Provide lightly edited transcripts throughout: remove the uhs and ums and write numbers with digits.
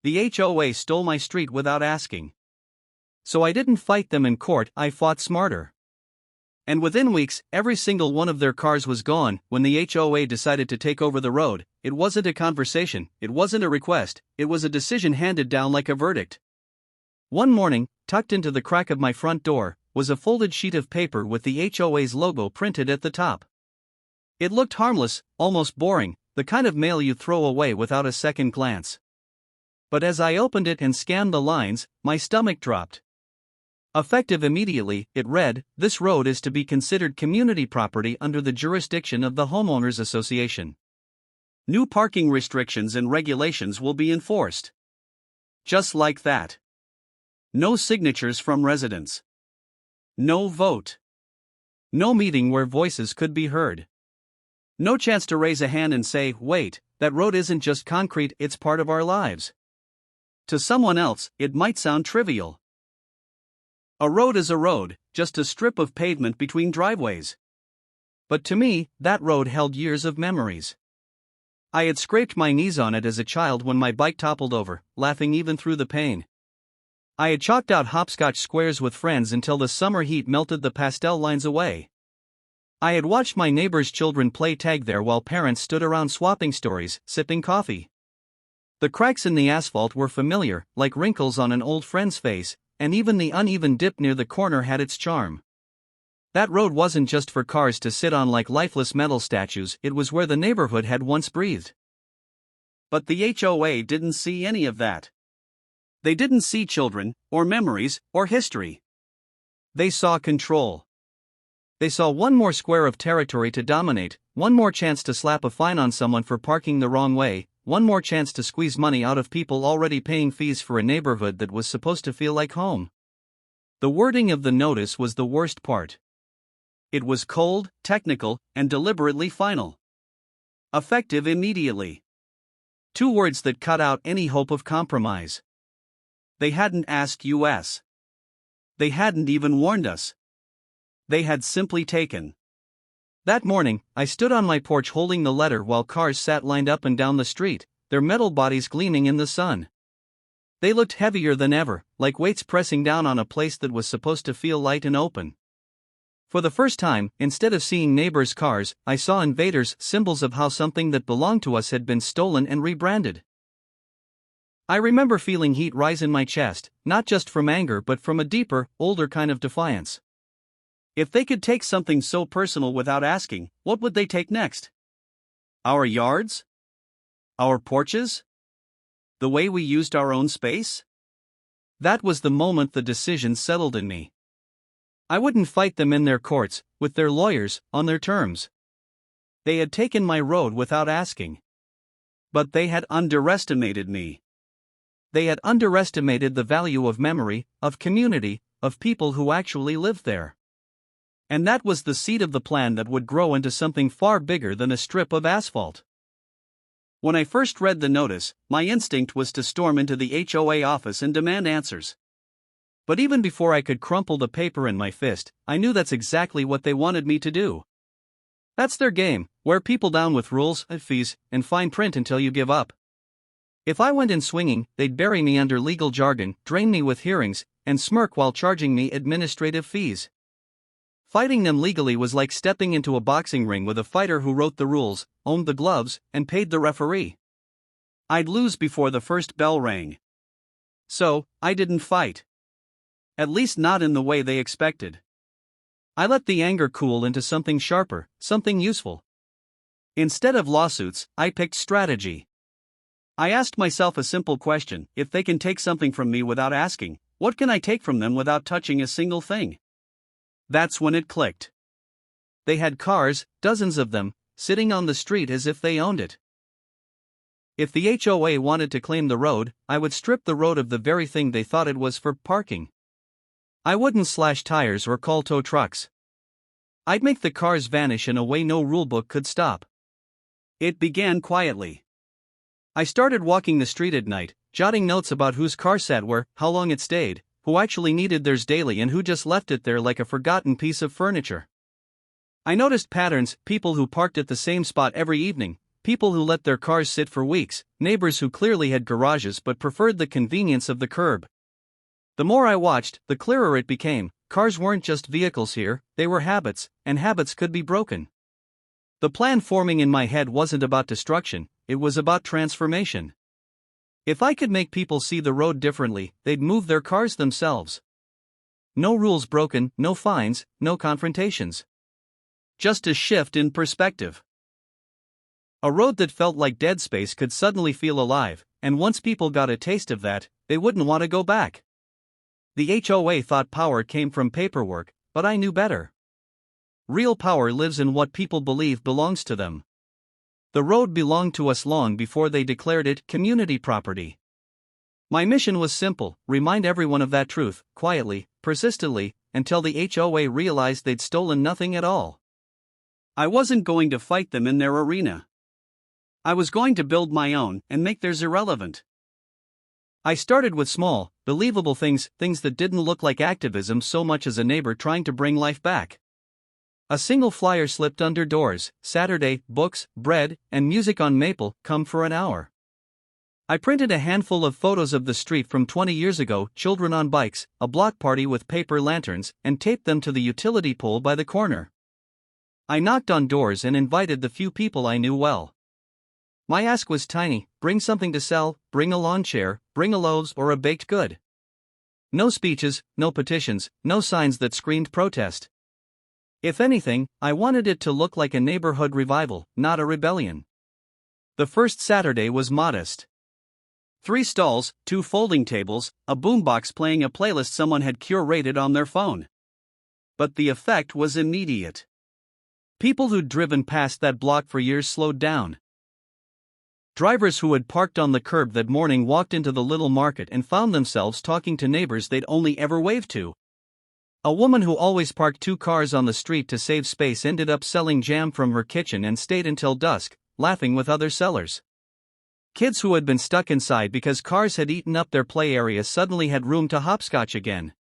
The HOA stole my street without asking. So I didn't fight them in court, I fought smarter. And within weeks, every single one of their cars was gone. When the HOA decided to take over the road, it wasn't a conversation, it wasn't a request, it was a decision handed down like a verdict. One morning, tucked into the crack of my front door, was a folded sheet of paper with the HOA's logo printed at the top. It looked harmless, almost boring, the kind of mail you throw away without a second glance. But as I opened it and scanned the lines, my stomach dropped. Effective immediately, it read, "This road is to be considered community property under the jurisdiction of the Homeowners Association. New parking restrictions and regulations will be enforced." Just like that. No signatures from residents. No vote. No meeting where voices could be heard. No chance to raise a hand and say, "Wait, that road isn't just concrete, it's part of our lives." To someone else, it might sound trivial. A road is a road, just a strip of pavement between driveways. But to me, that road held years of memories. I had scraped my knees on it as a child when my bike toppled over, laughing even through the pain. I had chalked out hopscotch squares with friends until the summer heat melted the pastel lines away. I had watched my neighbors' children play tag there while parents stood around swapping stories, sipping coffee. The cracks in the asphalt were familiar, like wrinkles on an old friend's face, and even the uneven dip near the corner had its charm. That road wasn't just for cars to sit on like lifeless metal statues, it was where the neighborhood had once breathed. But the HOA didn't see any of that. They didn't see children, or memories, or history. They saw control. They saw one more square of territory to dominate, one more chance to slap a fine on someone for parking the wrong way, one more chance to squeeze money out of people already paying fees for a neighborhood that was supposed to feel like home. The wording of the notice was the worst part. It was cold, technical, and deliberately final. Effective immediately. 2 words that cut out any hope of compromise. They hadn't asked us. They hadn't even warned us. They had simply taken. That morning, I stood on my porch holding the letter while cars sat lined up and down the street, their metal bodies gleaming in the sun. They looked heavier than ever, like weights pressing down on a place that was supposed to feel light and open. For the first time, instead of seeing neighbors' cars, I saw invaders, symbols of how something that belonged to us had been stolen and rebranded. I remember feeling heat rise in my chest, not just from anger but from a deeper, older kind of defiance. If they could take something so personal without asking, what would they take next? Our yards? Our porches? The way we used our own space? That was the moment the decision settled in me. I wouldn't fight them in their courts, with their lawyers, on their terms. They had taken my road without asking. But they had underestimated me. They had underestimated the value of memory, of community, of people who actually lived there. And that was the seed of the plan that would grow into something far bigger than a strip of asphalt. When I first read the notice, my instinct was to storm into the HOA office and demand answers. But even before I could crumple the paper in my fist, I knew that's exactly what they wanted me to do. That's their game, wear people down with rules, fees, and fine print until you give up. If I went in swinging, they'd bury me under legal jargon, drain me with hearings, and smirk while charging me administrative fees. Fighting them legally was like stepping into a boxing ring with a fighter who wrote the rules, owned the gloves, and paid the referee. I'd lose before the first bell rang. So, I didn't fight. At least not in the way they expected. I let the anger cool into something sharper, something useful. Instead of lawsuits, I picked strategy. I asked myself a simple question: if they can take something from me without asking, what can I take from them without touching a single thing? That's when it clicked. They had cars, dozens of them, sitting on the street as if they owned it. If the HOA wanted to claim the road, I would strip the road of the very thing they thought it was for parking. I wouldn't slash tires or call tow trucks. I'd make the cars vanish in a way no rulebook could stop. It began quietly. I started walking the street at night, jotting notes about whose car sat where, how long it stayed, who actually needed theirs daily and who just left it there like a forgotten piece of furniture. I noticed patterns: people who parked at the same spot every evening, people who let their cars sit for weeks, neighbors who clearly had garages but preferred the convenience of the curb. The more I watched, the clearer it became. Cars weren't just vehicles here, they were habits, and habits could be broken. The plan forming in my head wasn't about destruction, it was about transformation. If I could make people see the road differently, they'd move their cars themselves. No rules broken, no fines, no confrontations. Just a shift in perspective. A road that felt like dead space could suddenly feel alive, and once people got a taste of that, they wouldn't want to go back. The HOA thought power came from paperwork, but I knew better. Real power lives in what people believe belongs to them. The road belonged to us long before they declared it community property. My mission was simple: remind everyone of that truth, quietly, persistently, until the HOA realized they'd stolen nothing at all. I wasn't going to fight them in their arena. I was going to build my own and make theirs irrelevant. I started with small, believable things that didn't look like activism so much as a neighbor trying to bring life back. A single flyer slipped under doors: Saturday, books, bread, and music on Maple, come for an hour. I printed a handful of photos of the street from 20 years ago, children on bikes, a block party with paper lanterns, and taped them to the utility pole by the corner. I knocked on doors and invited the few people I knew well. My ask was tiny: bring something to sell, bring a lawn chair, bring a loaves or a baked good. No speeches, no petitions, no signs that screamed protest. If anything, I wanted it to look like a neighborhood revival, not a rebellion. The first Saturday was modest. 3 stalls, 2 folding tables, a boombox playing a playlist someone had curated on their phone. But the effect was immediate. People who'd driven past that block for years slowed down. Drivers who had parked on the curb that morning walked into the little market and found themselves talking to neighbors they'd only ever waved to. A woman who always parked 2 cars on the street to save space ended up selling jam from her kitchen and stayed until dusk, laughing with other sellers. Kids who had been stuck inside because cars had eaten up their play area suddenly had room to hopscotch again.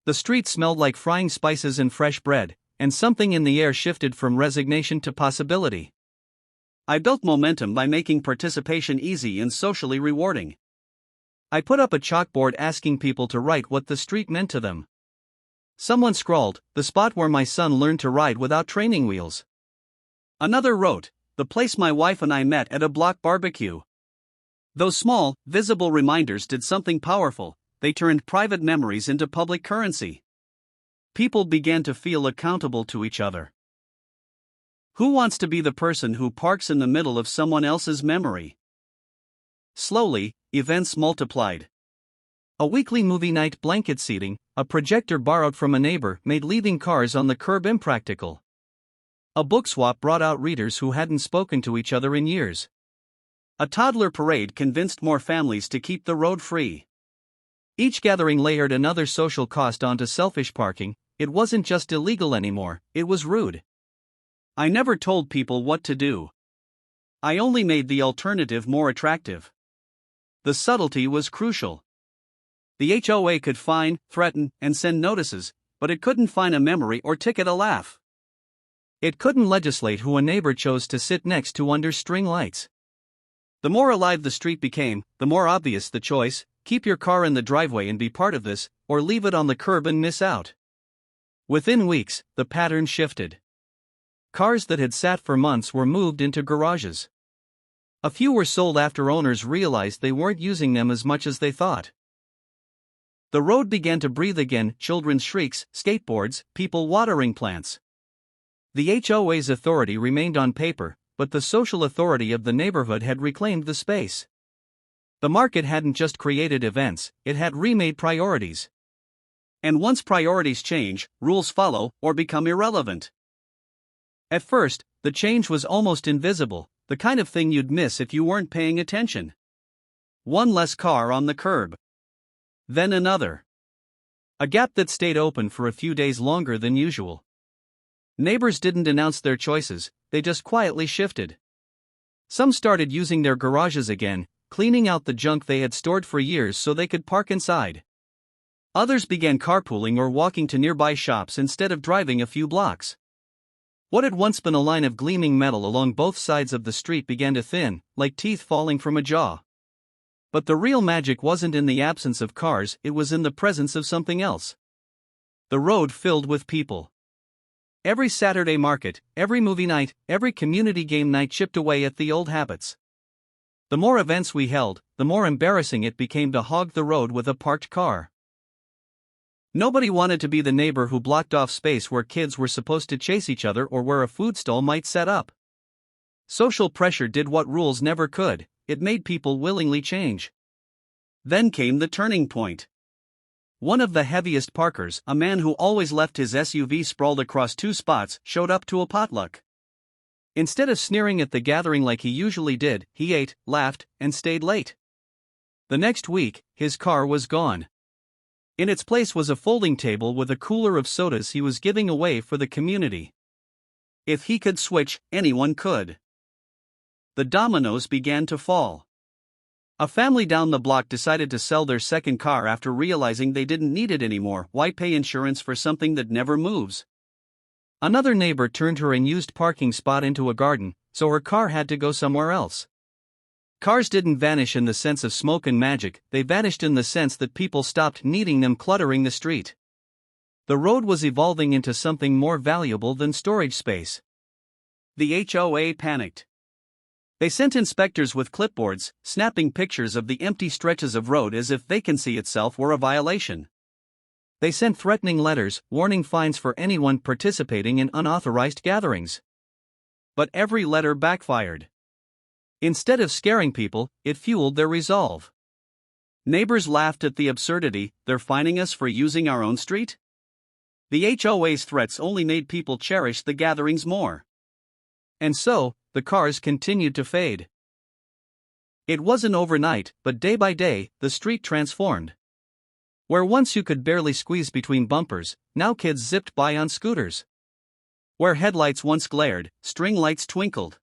The street smelled like frying spices and fresh bread, and something in the air shifted from resignation to possibility. I built momentum by making participation easy and socially rewarding. I put up a chalkboard asking people to write what the street meant to them. Someone scrawled, "The spot where my son learned to ride without training wheels." Another wrote, "The place my wife and I met at a block barbecue." Those small, visible reminders did something powerful: they turned private memories into public currency. People began to feel accountable to each other. Who wants to be the person who parks in the middle of someone else's memory? Slowly, events multiplied. A weekly movie night, blanket seating, a projector borrowed from a neighbor made leaving cars on the curb impractical. A book swap brought out readers who hadn't spoken to each other in years. A toddler parade convinced more families to keep the road free. Each gathering layered another social cost onto selfish parking. It wasn't just illegal anymore, it was rude. I never told people what to do. I only made the alternative more attractive. The subtlety was crucial. The HOA could fine, threaten, and send notices, but it couldn't fine a memory or ticket a laugh. It couldn't legislate who a neighbor chose to sit next to under string lights. The more alive the street became, the more obvious the choice: keep your car in the driveway and be part of this, or leave it on the curb and miss out. Within weeks, the pattern shifted. Cars that had sat for months were moved into garages. A few were sold after owners realized they weren't using them as much as they thought. The road began to breathe again: children's shrieks, skateboards, people watering plants. The HOA's authority remained on paper, but the social authority of the neighborhood had reclaimed the space. The market hadn't just created events, it had remade priorities. And once priorities change, rules follow or become irrelevant. At first, the change was almost invisible, the kind of thing you'd miss if you weren't paying attention. One less car on the curb. Then another. A gap that stayed open for a few days longer than usual. Neighbors didn't announce their choices, they just quietly shifted. Some started using their garages again, cleaning out the junk they had stored for years so they could park inside. Others began carpooling or walking to nearby shops instead of driving a few blocks. What had once been a line of gleaming metal along both sides of the street began to thin, like teeth falling from a jaw. But the real magic wasn't in the absence of cars, it was in the presence of something else. The road filled with people. Every Saturday market, every movie night, every community game night chipped away at the old habits. The more events we held, the more embarrassing it became to hog the road with a parked car. Nobody wanted to be the neighbor who blocked off space where kids were supposed to chase each other or where a food stall might set up. Social pressure did what rules never could, it made people willingly change. Then came the turning point. One of the heaviest parkers, a man who always left his SUV sprawled across two spots, showed up to a potluck. Instead of sneering at the gathering like he usually did, he ate, laughed, and stayed late. The next week, his car was gone. In its place was a folding table with a cooler of sodas he was giving away for the community. If he could switch, anyone could. The dominoes began to fall. A family down the block decided to sell their second car after realizing they didn't need it anymore. Why pay insurance for something that never moves? Another neighbor turned her unused parking spot into a garden, so her car had to go somewhere else. Cars didn't vanish in the sense of smoke and magic, they vanished in the sense that people stopped needing them cluttering the street. The road was evolving into something more valuable than storage space. The HOA panicked. They sent inspectors with clipboards, snapping pictures of the empty stretches of road as if vacancy itself were a violation. They sent threatening letters, warning fines for anyone participating in unauthorized gatherings. But every letter backfired. Instead of scaring people, it fueled their resolve. Neighbors laughed at the absurdity, they're fining us for using our own street? The HOA's threats only made people cherish the gatherings more. And so, the cars continued to fade. It wasn't overnight, but day by day, the street transformed. Where once you could barely squeeze between bumpers, now kids zipped by on scooters. Where headlights once glared, string lights twinkled.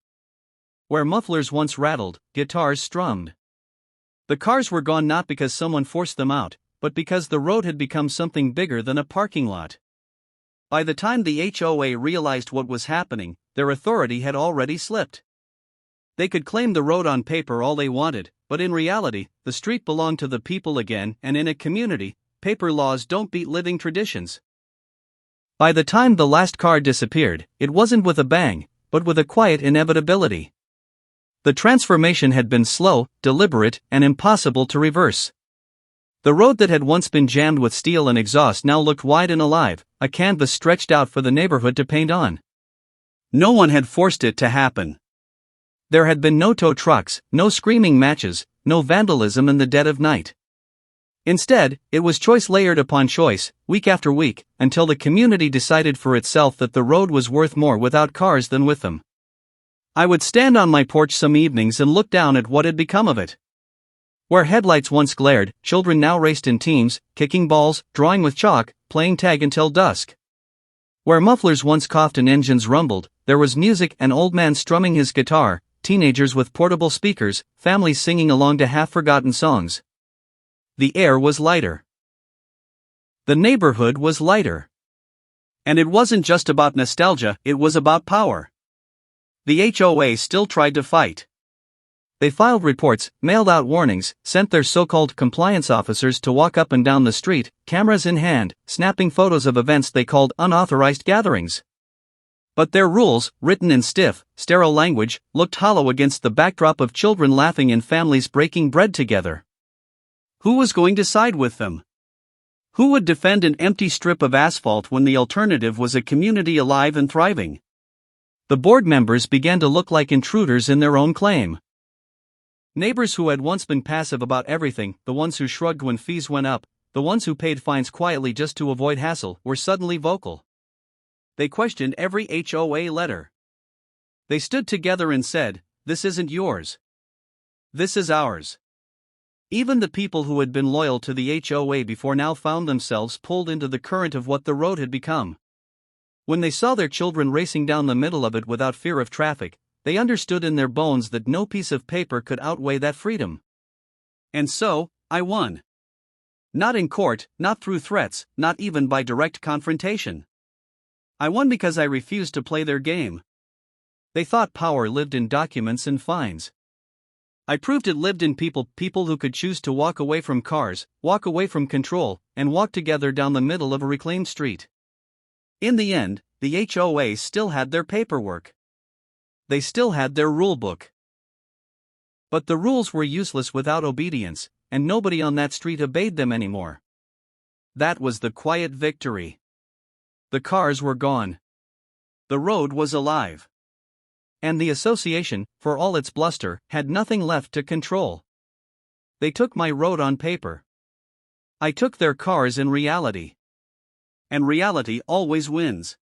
Where mufflers once rattled, guitars strummed. The cars were gone not because someone forced them out, but because the road had become something bigger than a parking lot. By the time the HOA realized what was happening, their authority had already slipped. They could claim the road on paper all they wanted, but in reality, the street belonged to the people again, and in a community, paper laws don't beat living traditions. By the time the last car disappeared, it wasn't with a bang, but with a quiet inevitability. The transformation had been slow, deliberate, and impossible to reverse. The road that had once been jammed with steel and exhaust now looked wide and alive, a canvas stretched out for the neighborhood to paint on. No one had forced it to happen. There had been no tow trucks, no screaming matches, no vandalism in the dead of night. Instead, it was choice layered upon choice, week after week, until the community decided for itself that the road was worth more without cars than with them. I would stand on my porch some evenings and look down at what had become of it. Where headlights once glared, children now raced in teams, kicking balls, drawing with chalk, playing tag until dusk. Where mufflers once coughed and engines rumbled, there was music, an old man strumming his guitar, teenagers with portable speakers, families singing along to half-forgotten songs. The air was lighter. The neighborhood was lighter. And it wasn't just about nostalgia, it was about power. The HOA still tried to fight. They filed reports, mailed out warnings, sent their so-called compliance officers to walk up and down the street, cameras in hand, snapping photos of events they called unauthorized gatherings. But their rules, written in stiff, sterile language, looked hollow against the backdrop of children laughing and families breaking bread together. Who was going to side with them? Who would defend an empty strip of asphalt when the alternative was a community alive and thriving? The board members began to look like intruders in their own claim. Neighbors who had once been passive about everything, the ones who shrugged when fees went up, the ones who paid fines quietly just to avoid hassle, were suddenly vocal. They questioned every HOA letter. They stood together and said, "This isn't yours. This is ours." Even the people who had been loyal to the HOA before now found themselves pulled into the current of what the road had become. When they saw their children racing down the middle of it without fear of traffic, they understood in their bones that no piece of paper could outweigh that freedom. And so, I won. Not in court, not through threats, not even by direct confrontation. I won because I refused to play their game. They thought power lived in documents and fines. I proved it lived in people who could choose to walk away from cars, walk away from control, and walk together down the middle of a reclaimed street. In the end, the HOA still had their paperwork. They still had their rulebook. But the rules were useless without obedience, and nobody on that street obeyed them anymore. That was the quiet victory. The cars were gone. The road was alive. And the association, for all its bluster, had nothing left to control. They took my road on paper. I took their cars in reality. And reality always wins.